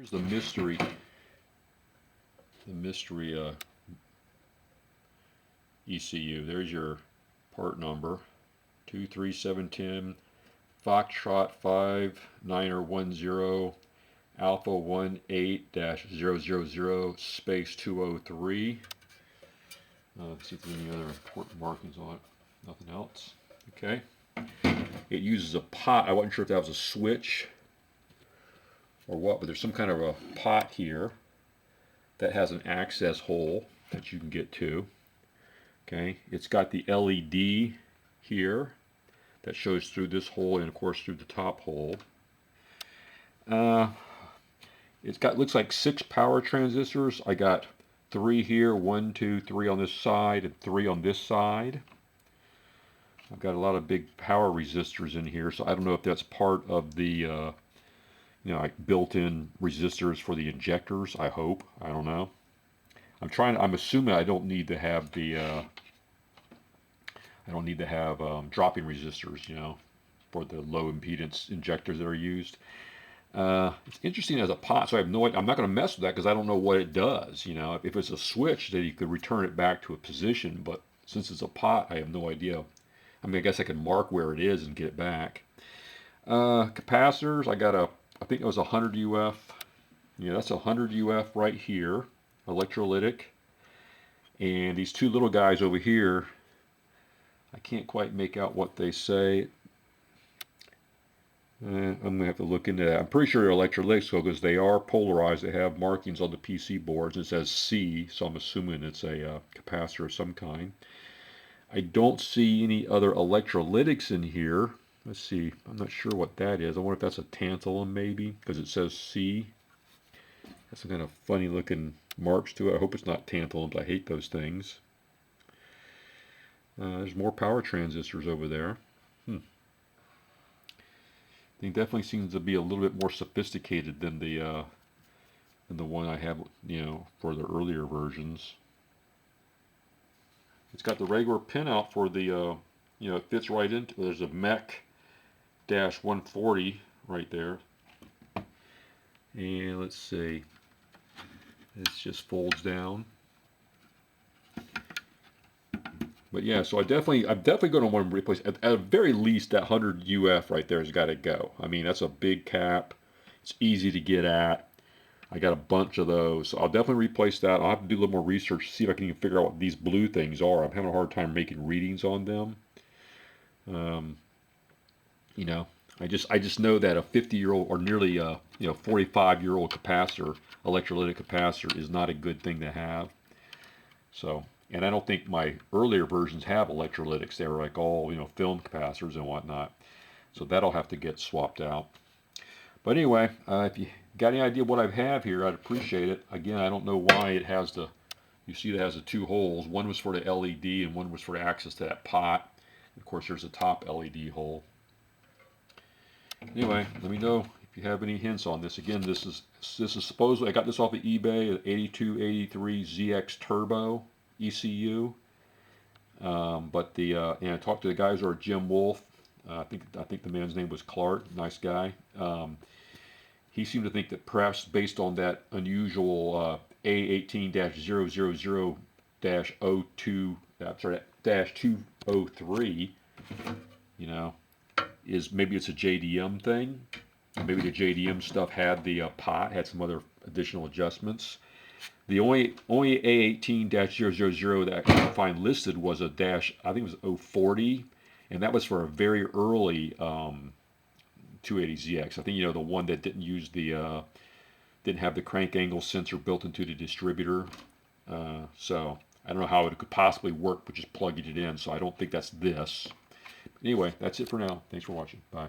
Here's the mystery ECU. There's your part number, 23710 Foxtrot 5910 Alpha 18-000 space 203. Let's see if there's any other important markings on it. Nothing else. Okay. It uses a pot. I wasn't sure if that was a switch or what, but there's some kind of a pot here that has an access hole that you can get to. Okay, it's got the LED here that shows through this hole and of course through the top hole. It's got, looks like 6 power transistors. I got 3 here, 1, 2, 3 on this side and 3 on this side. I've got a lot of big power resistors in here, so I don't know if that's part of the like built-in resistors for the injectors. I hope. I don't know. I'm assuming I don't need to have the dropping resistors, for the low impedance injectors that are used. It's interesting as a pot, so I have no idea. I'm not going to mess with that because I don't know what it does. If it's a switch, then you could return it back to a position, but since it's a pot, I have no idea. I mean, I guess I can mark where it is and get it back. Capacitors, I think it was 100 UF. Yeah, that's 100 UF right here, electrolytic. And these 2 little guys over here, I can't quite make out what they say. I'm going to have to look into that. I'm pretty sure they're electrolytics because they are polarized. They have markings on the PC boards. It says C, so I'm assuming it's a capacitor of some kind. I don't see any other electrolytics in here. Let's see. I'm not sure what that is. I wonder if that's a tantalum maybe, because it says C. That's some kind of funny looking marks to it. I hope it's not tantalums. I hate those things. There's more power transistors over there. Thing definitely seems to be a little bit more sophisticated than the one I have, for the earlier versions. It's got the regular pinout for the, it fits right into. There's a MEC-140 right there. And let's see, it just folds down. But yeah, so I'm definitely going to want to replace, at the very least, that 100 UF right there has got to go. I mean, that's a big cap. It's easy to get at. I got a bunch of those. So I'll definitely replace that. I'll have to do a little more research to see if I can even figure out what these blue things are. I'm having a hard time making readings on them. I just know that a 50-year-old or nearly 45-year-old capacitor, electrolytic capacitor, is not a good thing to have. So, and I don't think my earlier versions have electrolytics. They were like all, film capacitors and whatnot. So that'll have to get swapped out. But anyway, if you got any idea what I have here, I'd appreciate it. Again, I don't know why it has you see it has the 2 holes. One was for the LED and one was for access to that pot. Of course, there's a top LED hole. Anyway, let me know if you have any hints on this. Again, this is supposedly, I got this off of eBay, an 8283 ZX Turbo ECU. But and I talked to the guys who are Jim Wolf. I think the man's name was Clark. Nice guy. He seemed to think that perhaps based on that unusual A18-000-02-203, maybe it's a JDM thing. Maybe the JDM stuff had the pot, had some other additional adjustments. The only A18-000 that I could find listed was a I think it was 040, and that was for a very early 280ZX. I think the one that didn't use didn't have the crank angle sensor built into the distributor. So I don't know how it could possibly work, but just plugging it in. So I don't think that's this. Anyway, that's it for now. Thanks for watching. Bye.